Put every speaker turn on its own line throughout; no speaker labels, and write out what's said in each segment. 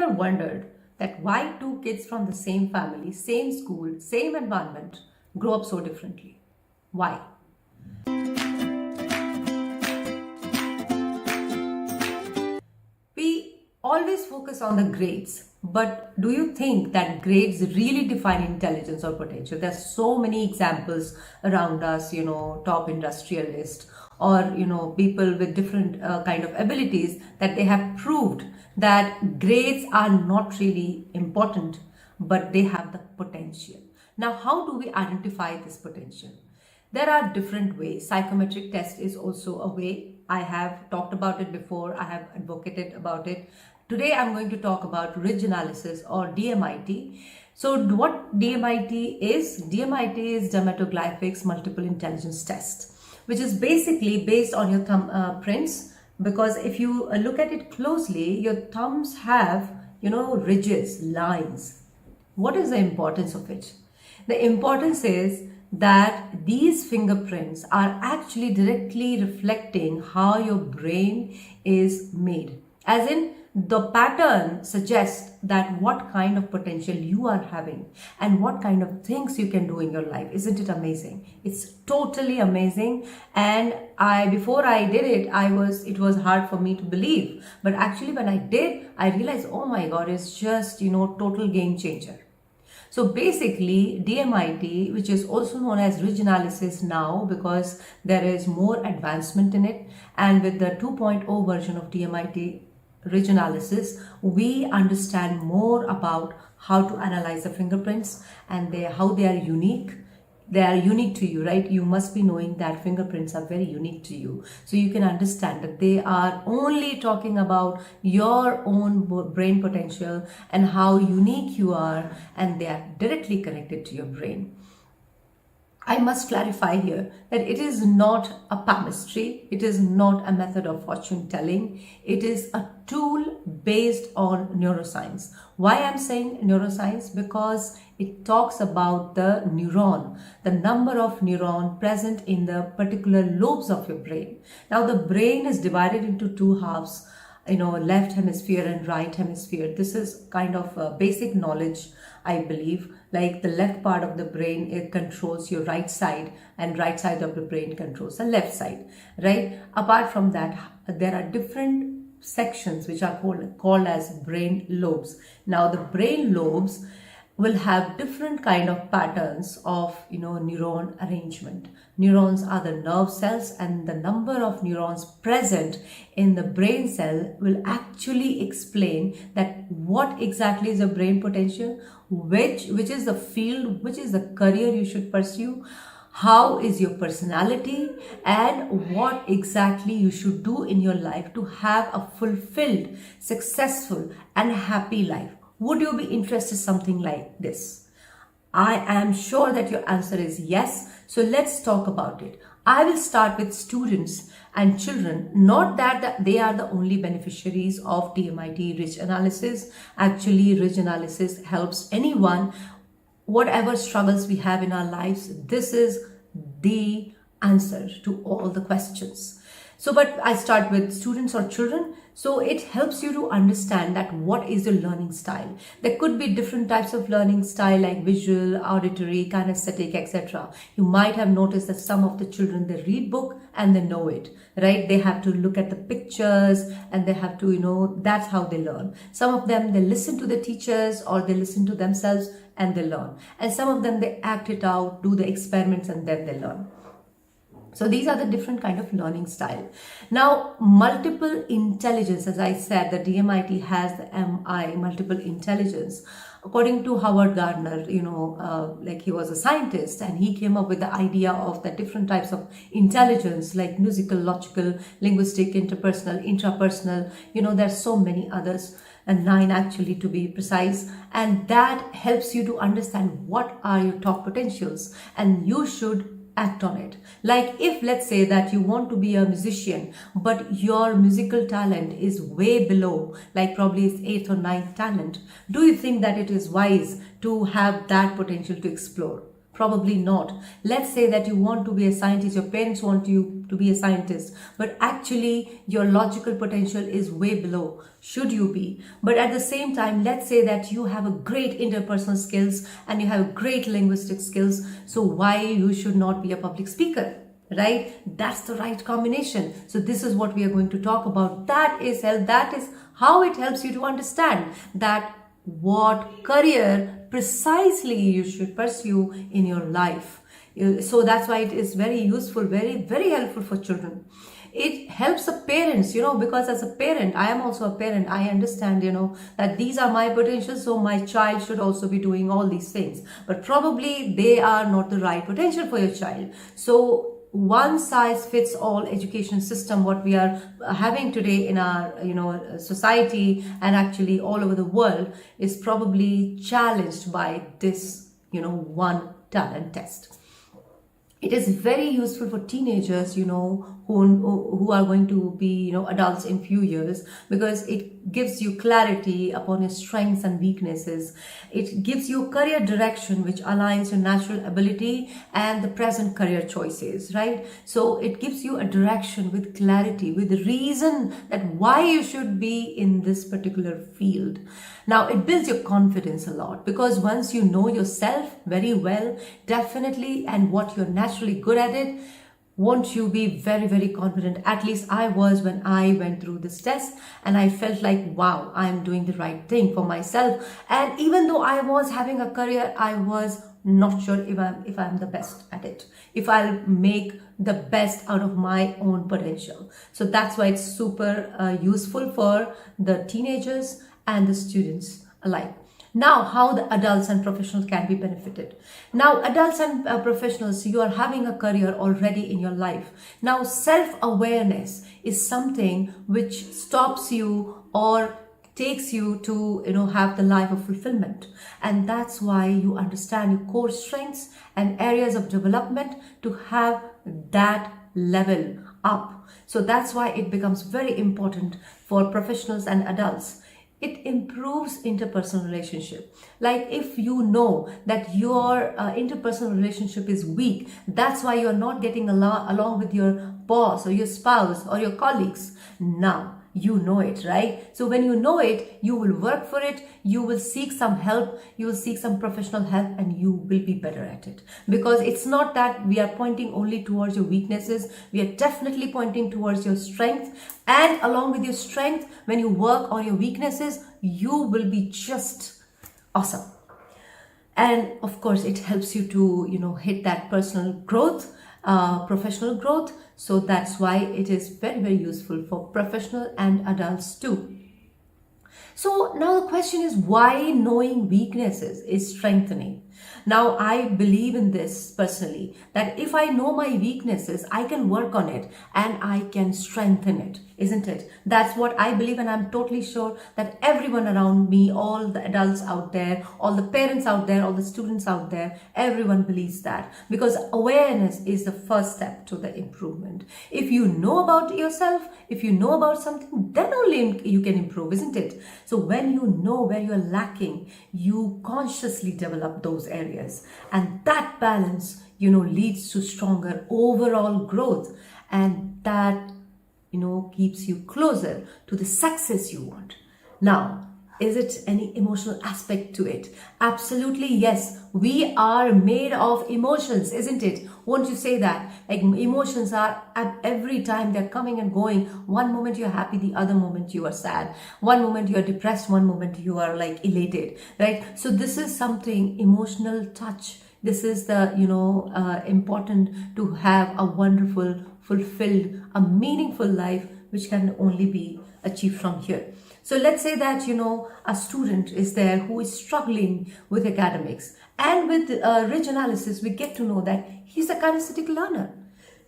ever wondered that why two kids from the same family, same school, same environment grow up so differently? Why? We always focus on the grades, but do you think that grades really define intelligence or potential? There's so many examples around us, top industrialists or, people with different kind of abilities that they have proved that grades are not really important, but they have the potential. Now, how do we identify this potential? There are different ways. Psychometric test is also a way. I have talked about it before. I have advocated about it. Today, I'm going to talk about ridge analysis or DMIT. So what DMIT is? DMIT is dermatoglyphics multiple intelligence test, which is basically based on your thumb prints. Because if you look at it closely, your thumbs have, ridges, lines. What is the importance of it? The importance is that these fingerprints are actually directly reflecting how your brain is made. As in, the pattern suggests that what kind of potential you are having and what kind of things you can do in your life. Isn't it amazing? It's totally amazing. And before I did it, it was hard for me to believe. But actually when I did, I realized, oh my God, it's just, total game changer. So basically DMIT, which is also known as ridge analysis now because there is more advancement in it, and with the 2.0 version of DMIT ridge analysis, we understand more about how to analyze the fingerprints and how they are unique. They are unique to you, right? You must be knowing that fingerprints are very unique to you. So you can understand that they are only talking about your own brain potential and how unique you are, and they are directly connected to your brain. I must clarify here that it is not a palmistry. It is not a method of fortune telling. It is a tool based on neuroscience. Why I'm saying neuroscience? Because it talks about the neuron, the number of neurons present in the particular lobes of your brain. Now the brain is divided into two halves, left hemisphere and right hemisphere. This is kind of basic knowledge, I believe. Like the left part of the brain, it controls your right side, and right side of the brain controls the left side, right? Apart from that, there are different sections which are called as brain lobes. Now the brain lobes will have different kind of patterns of neuron arrangement. Neurons are the nerve cells, and the number of neurons present in the brain cell will actually explain that what exactly is the brain potential, which is the field, which is the career you should pursue, how is your personality, and what exactly you should do in your life to have a fulfilled, successful and happy life. Would you be interested in something like this? I am sure that your answer is yes. So let's talk about it. I will start with students and children. Not that they are the only beneficiaries of DMIT ridge analysis. Actually, ridge analysis helps anyone, whatever struggles we have in our lives. This is the answer to all the questions. So, but I start with students or children. So it helps you to understand that what is your learning style. There could be different types of learning style like visual, auditory, kinesthetic, etc. You might have noticed that some of the children, they read book and they know it, right? They have to look at the pictures and they have to, that's how they learn. Some of them, they listen to the teachers or they listen to themselves and they learn. And some of them, they act it out, do the experiments and then they learn. So these are the different kind of learning style. Now, multiple intelligence, as I said, the DMIT has the MI, multiple intelligence. According to Howard Gardner, like he was a scientist and he came up with the idea of the different types of intelligence like musical, logical, linguistic, interpersonal, intrapersonal, there's so many others, and 9 actually to be precise. And that helps you to understand what are your top potentials and you should act on it. Like if let's say that you want to be a musician, but your musical talent is way below, like probably it's 8th or 9th talent, do you think that it is wise to have that potential to explore? Probably not. Let's say that you want to be a scientist, your parents want you to be a scientist, but actually your logical potential is way below. Should you be? But at the same time, let's say that you have a great interpersonal skills and you have great linguistic skills. So why you should not be a public speaker? Right? That's the right combination. So this is what we are going to talk about. That is how it helps you to understand that what career precisely you should pursue in your life. So that's why it is very useful, very, very helpful for children. It helps the parents, because as a parent, I am also a parent. I understand, that these are my potentials. So my child should also be doing all these things. But probably they are not the right potential for your child. So one size fits all education system, what we are having today in our society and actually all over the world, is probably challenged by this one talent test. It is very useful for teenagers, who are going to be, adults in few years, because it gives you clarity upon your strengths and weaknesses. It gives you career direction, which aligns your natural ability and the present career choices, right? So it gives you a direction with clarity, with the reason that why you should be in this particular field. Now, it builds your confidence a lot, because once you know yourself very well, definitely, and what you're naturally good at it, won't you be very, very confident? At least I was when I went through this test, and I felt like, wow, I'm doing the right thing for myself. And even though I was having a career, I was not sure if I'm the best at it, if I'll make the best out of my own potential. So that's why it's super useful for the teenagers and the students alike. Now, how the adults and professionals can be benefited. Now, adults and professionals, you are having a career already in your life. Now, self-awareness is something which stops you or takes you to have the life of fulfillment. And that's why you understand your core strengths and areas of development to have that level up. So that's why it becomes very important for professionals and adults. It improves interpersonal relationship. Like if you know that your interpersonal relationship is weak, that's why you're not getting along with your boss or your spouse or your colleagues. Now, you know it, right? So when you know it, you will work for it, you will seek some help, you will seek some professional help, and you will be better at it. Because it's not that we are pointing only towards your weaknesses, we are definitely pointing towards your strength. And along with your strength, when you work on your weaknesses, you will be just awesome. And of course, it helps you to, hit that personal growth, professional growth. So that's why it is very, very useful for professional and adults too. So now the question is, why knowing weaknesses is strengthening? Now, I believe in this personally, that if I know my weaknesses, I can work on it and I can strengthen it, isn't it? That's what I believe, and I'm totally sure that everyone around me, all the adults out there, all the parents out there, all the students out there, everyone believes that, because awareness is the first step to the improvement. If you know about yourself, if you know about something, then only you can improve, isn't it? So when you know where you're lacking, you consciously develop those areas. And that balance, leads to stronger overall growth. And that, keeps you closer to the success you want. Now, is it any emotional aspect to it? Absolutely, yes. We are made of emotions, isn't it? Won't you say that? Like emotions are at every time, they're coming and going. One moment you're happy, the other moment you are sad. One moment you're depressed, one moment you are like elated, right? So this is something, emotional touch. This is the, important to have a wonderful, fulfilled, a meaningful life, which can only be achieved from here. So let's say that, a student is there who is struggling with academics, and with rich analysis, we get to know that he's a kinesthetic learner.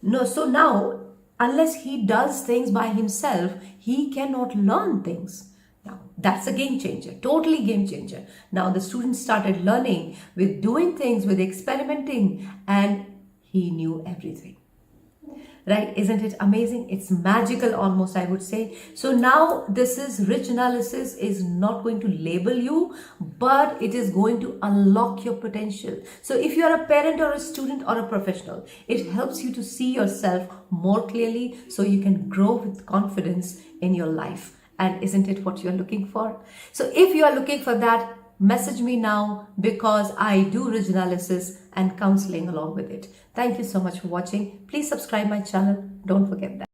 No, so now, unless he does things by himself, he cannot learn things. Now, that's a game changer, totally game changer. Now, the student started learning with doing things, with experimenting, and he knew everything. right? Isn't it amazing? It's magical almost, I would say. So now this is rich analysis is not going to label you, but it is going to unlock your potential. So if you are a parent or a student or a professional, it helps you to see yourself more clearly so you can grow with confidence in your life. And isn't it what you're looking for? So if you are looking for that, message me now, because I do ridge analysis and counseling along with it. Thank you so much for watching. Please subscribe my channel. Don't forget that.